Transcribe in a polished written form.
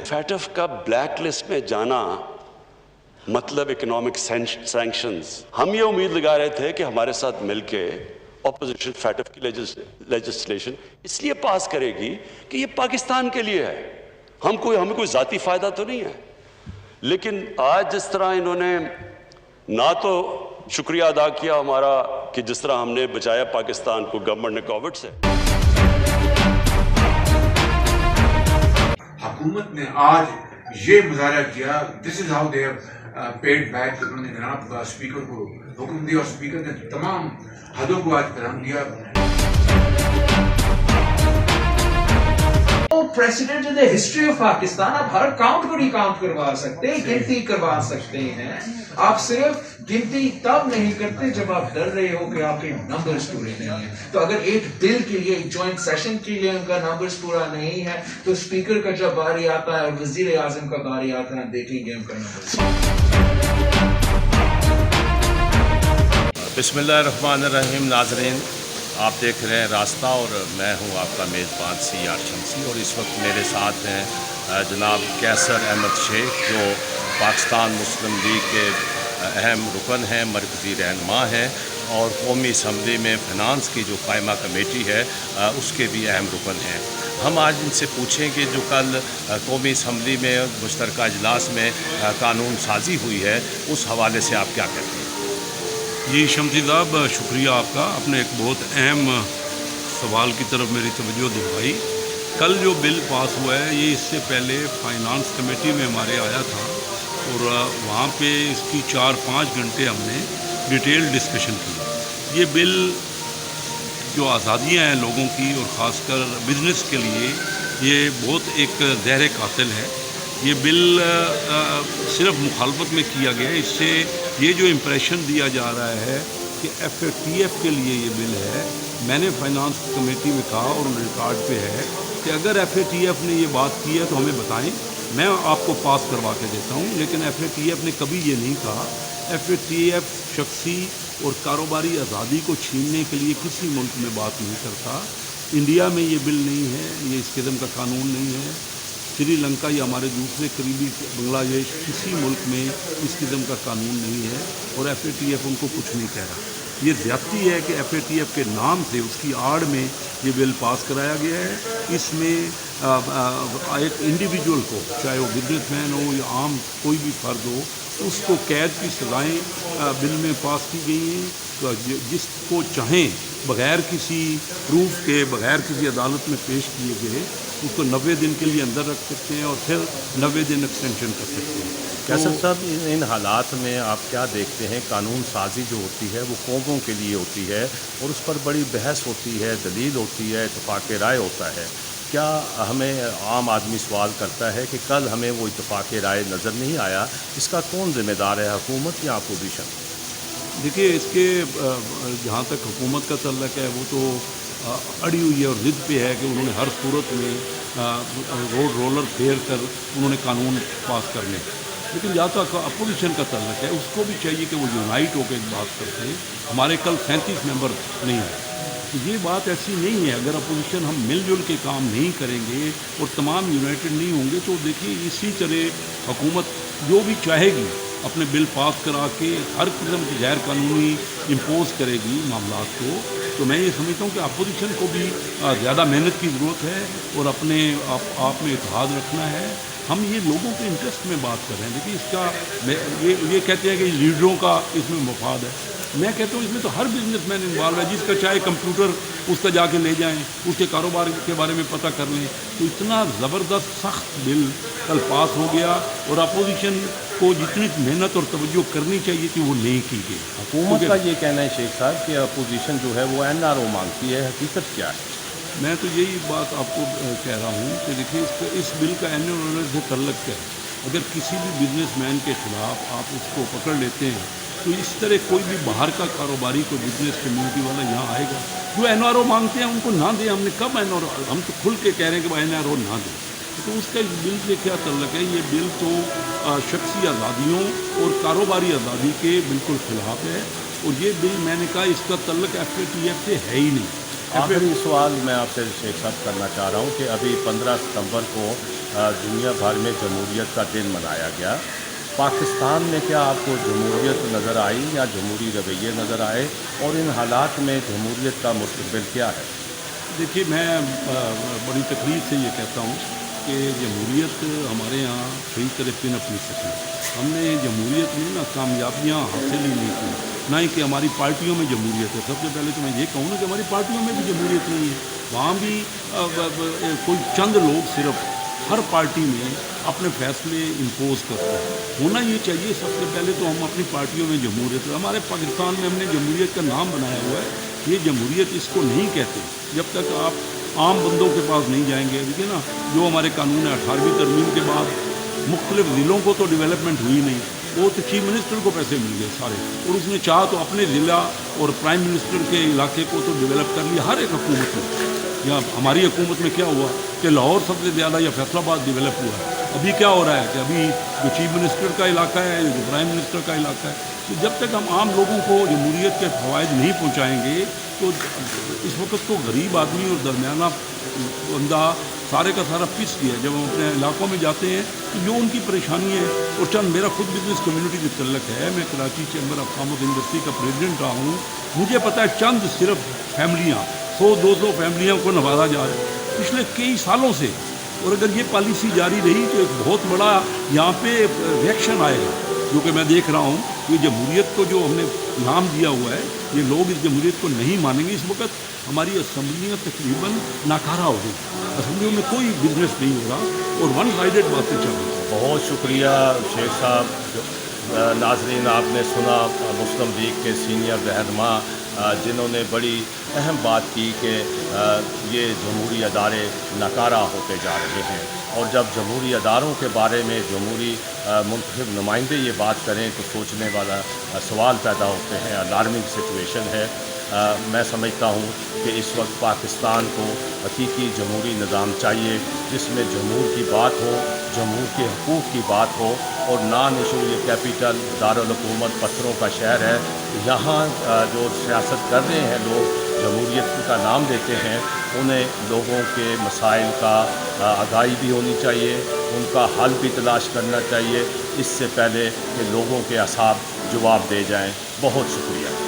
FATF का black list में जाना मतलब इकोनॉमिक सैंक्शंस। हम ये उम्मीद लगा रहे थे कि हमारे साथ मिलके ऑपोजिशन फैटफ की लेजिस्लेशन इसलिए पास करेगी कि ये पाकिस्तान के लिए है, हमें कोई ज़ाती फ़ायदा तो नहीं है। लेकिन आज जिस तरह इन्होंने ना तो शुक्रिया अदा किया हमारा कि जिस तरह हमने बचाया पाकिस्तान को गवर्नमेंट ने कोविड से। हुकूमत ने आज ये मुजाहरा किया, this is how they paid back. उन्होंने जनाब स्पीकर को हुक्म दिया और स्पीकर ने तमाम हदों को आज कराम दिया। President in the history of Pakistan, आप हर काउंट को रिकाउंट करवा सकते हैं, गिनती करवा सकते हैं। आप सिर्फ गिनती तब नहीं करते जब आप डर रहे हो कि आपके नंबर्स पूरे नहीं है। तो अगर एक बिल के लिए, जॉइंट सेशन के लिए उनका नंबर्स पूरा नहीं है, तो स्पीकर का जब बारी आता है और वजीर आजम का बारी आता है, देखेंगे उनका नंबर। बिस्मिल्लाहिर्रहमानिर्रहीम। नाज़रीन, आप देख रहे हैं रास्ता और मैं हूं आपका मेज़बान सीआर शमसी, और इस वक्त मेरे साथ हैं जनाब कैसर अहमद शेख, जो पाकिस्तान मुस्लिम लीग के अहम रुकन हैं, मरकज़ी रहनुमा हैं, और कौमी असम्बली में फ़िनांस की जो कायमा कमेटी है उसके भी अहम रुकन हैं। हम आज इनसे पूछेंगे जो कल कौमी असम्बली में मुश्तरका इजलास में कानून साजी हुई है, उस हवाले से आप क्या कहते हैं? जी शमसी साहब, शुक्रिया आपका, आपने एक बहुत अहम सवाल की तरफ मेरी तवज्जो दिलवाई। कल जो बिल पास हुआ है ये इससे पहले फाइनेंस कमेटी में हमारे आया था, और वहाँ पे इसकी 4-5 घंटे हमने डिटेल डिस्कशन की। ये बिल जो आज़ादियाँ हैं लोगों की और ख़ासकर बिज़नेस के लिए ये बहुत एक ज़हर कातिल है। ये बिल सिर्फ मुखालफत में किया गया है। इससे ये जो इम्प्रेशन दिया जा रहा है कि FATF के लिए ये बिल है। मैंने फाइनेंस कमेटी में कहा और रिकॉर्ड पे है कि अगर FATF ने ये बात की है तो हमें बताएं, मैं आपको पास करवा के देता हूँ। लेकिन FATF ने कभी ये नहीं कहा। FATF शख्सी और कारोबारी आज़ादी को छीनने के लिए किसी मुल्क में बात नहीं करता। इंडिया में ये बिल नहीं है, ये इस किस्म का कानून नहीं है। श्रीलंका या हमारे दूसरे करीबी बांग्लादेश, किसी मुल्क में इस किस्म का कानून नहीं है, और FATF उनको कुछ नहीं कह रहा। ये ज़्यादती है कि FATF के नाम से, उसकी आड़ में ये बिल पास कराया गया है। इसमें एक इंडिविजुअल को, चाहे वो बिजनेसमैन हो या आम कोई भी फ़र्द हो, उसको कैद की सज़ाएँ बिल में पास की गई हैं। तो जिसको चाहें बग़ैर किसी प्रूफ के, बग़ैर किसी अदालत में पेश किए गए, उसको 90 दिन के लिए अंदर रख सकते हैं और फिर 90 दिन एक्सटेंशन कर सकते हैं। कैसर साहब, इन हालात में आप क्या देखते हैं? कानून साजी जो होती है वो कौमों के लिए होती है और उस पर बड़ी बहस होती है, दलील होती है, इत्तफाक राय होता है। क्या हमें आम आदमी सवाल करता है कि कल हमें वो इत्तफाक राय नज़र नहीं आया, इसका कौन ज़िम्मेदार है, हुकूमत या अपोजिशन? देखिए, इसके जहाँ तक हुकूमत का तल्लक है वो तो अड़ी हुई है और ज़िद पे है कि उन्होंने हर सूरत में रोड रोलर फेर कर उन्होंने कानून पास करने। लेकिन जहाँ तक अपोजिशन का तल्लक है उसको भी चाहिए कि वो यूनाइट होकर एक बात करते हैं। हमारे कल 37 मेंबर नहीं हैं, तो ये बात ऐसी नहीं है। अगर अपोजिशन हम मिलजुल के काम नहीं करेंगे और तमाम यूनाइटेड नहीं होंगे तो देखिए इसी तरह हुकूमत जो भी चाहेगी अपने बिल पास करा के हर किस्म की गैर कानूनी इम्पोज करेगी मामलात को। तो मैं ये समझता हूँ कि अपोजिशन को भी ज़्यादा मेहनत की ज़रूरत है और अपने आप में इत्तेहाद रखना है। हम ये लोगों के इंटरेस्ट में बात कर रहे हैं। देखिए, इसका ये कहते हैं कि लीडरों का इसमें मफाद है। मैं कहता हूँ इसमें तो हर बिजनेसमैन इन्वॉल्व है, जिसका चाहे कंप्यूटर उसका जाके ले जाएं, उसके कारोबार के बारे में पता कर लें। तो इतना ज़बरदस्त सख्त बिल कल पास हो गया और अपोजिशन को जितनी मेहनत और तवज्जो करनी चाहिए थी वो नहीं की गई। हुकूमत का ये कहना है शेख साहब कि अपोजिशन जो है वो NRO मांगती है, हकीकत क्या है? मैं तो यही बात आपको कह रहा हूँ कि देखिए इस बिल का NRO से तल्लक क्या है। अगर किसी भी बिजनेसमैन के ख़िलाफ़ आप उसको पकड़ लेते हैं तो इस तरह कोई भी बाहर का कारोबारी, कोई बिजनेस कम्युनिटी वाला यहाँ आएगा। जो NRO मांगते हैं उनको ना दें। हमने कब NRO, हम तो खुल के कह रहे हैं कि भाई NRO ना दें। तो उसका इस बिल से क्या तल्लक है? ये बिल तो शख्सी आज़ादियों और कारोबारी आज़ादी के बिल्कुल ख़िलाफ़ है। और ये बिल, मैंने कहा, इसका तल्लक FATF से है ही नहीं। आखिरी सवाल मैं आपसे शेख साहब करना चाह रहा हूँ कि अभी 15 सितंबर को दुनिया भर में जमहूरियत का दिन मनाया गया। पाकिस्तान में क्या आपको जमहूरियत नज़र आई या जमहूरी रवैये नज़र आए, और इन हालात में जमहूरियत का मुस्तक़बिल क्या है? देखिए, मैं बड़ी तकलीफ से ये कहता हूँ कि जमहूरियत हमारे यहाँ कई तरह पिन अपनी सकी। हमने जमहूरियत में ना कामयाबियाँ हासिल ही नहीं की, ना ही कि हमारी पार्टियों में जमहूरियत है। सबसे पहले तो मैं ये कहूँ ना कि हमारी पार्टियों में भी जमहूरियत नहीं है। वहाँ भी कोई चंद लोग सिर्फ हर पार्टी में अपने फैसले इम्पोज करते हैं। होना ये चाहिए सबसे पहले तो हम अपनी पार्टियों में जमहूरियत, हमारे पाकिस्तान में हमने जमहूरियत का नाम बनाया हुआ है, ये जमहूरियत इसको नहीं कहते जब तक आप आम बंदों के पास नहीं जाएंगे। देखिए ना, जो हमारे कानून है 18वीं तरमीम के बाद मुख्तलिफ ज़िलों को तो डेवलपमेंट हुई नहीं, वो तो चीफ मिनिस्टर को पैसे मिल गए सारे, और उसने चाह तो अपने ज़िला और प्राइम मिनिस्टर के इलाके को तो डेवलप कर लिया। हर एक हुकूमत में, या हमारी हुकूमत में क्या हुआ कि लाहौर सबसे ज़्यादा या फैसलाबाद डेवलप हुआ है। अभी क्या हो रहा है कि अभी जो चीफ मिनिस्टर का इलाका है, जो प्राइम मिनिस्टर का इलाका है, तो जब तक हम आम लोगों को जमहूरियत के फ़वाइद नहीं पहुँचाएँगे तो इस वक्त तो गरीब आदमी और दरमियाना बंदा सारे का सारा पिस गया। जब हम अपने इलाकों में जाते हैं तो जो उनकी परेशानी है, और चंद मेरा खुद बिजनेस कम्युनिटी से तल्लक है, मैं Karachi chamber of commerce industry का प्रेसिडेंट रहा हूँ। मुझे पता है चंद सिर्फ फैमिलियाँ 100-200 फैमिलियों को नवाजा जा रहा है पिछले कई सालों से, और अगर ये पॉलिसी जारी रही तो एक बहुत बड़ा यहाँ पे रिएक्शन आएगा, जो कि मैं देख रहा हूँ। ये जमहूरियत को जो हमने नाम दिया हुआ है, ये लोग इस जमहूरियत को नहीं मानेंगे। इस वक्त हमारी असम्बलियाँ तकरीबन नाकारा हो गई, असम्बलियों में कोई बिजनेस नहीं हो रहा और वन साइडेड बातें चल रही हैं। बहुत शुक्रिया शेख साहब। नाजरीन, आपने सुना मुस्लिम लीग के सीनियर रहनुमा जिन्होंने बड़ी अहम बात की कि ये जमहूरी अदारे नाकारा होते जा रहे हैं, और जब जमहूरी अदारों के बारे में जमहूरी मुंतखब नुमाइंदे ये बात करें तो सोचने वाला सवाल पैदा होते हैं। अलार्मिंग सिचुएशन है। मैं समझता हूँ कि इस वक्त पाकिस्तान को हकीकी जमहूरी निज़ाम चाहिए जिसमें जमहूर की बात हो, जमहूर के हकूक़ की बात हो, और नान इशू ये कैपिटल दारुल हुकूमत पत्थरों का शहर है। यहाँ जो सियासत कर रहे हैं लोग, जमहूरियत का नाम देते हैं, उन्हें लोगों के मसाइल का आगाही भी होनी चाहिए, उनका हल भी तलाश करना चाहिए, इससे पहले कि लोगों के असाब जवाब दे जाएं। बहुत शुक्रिया।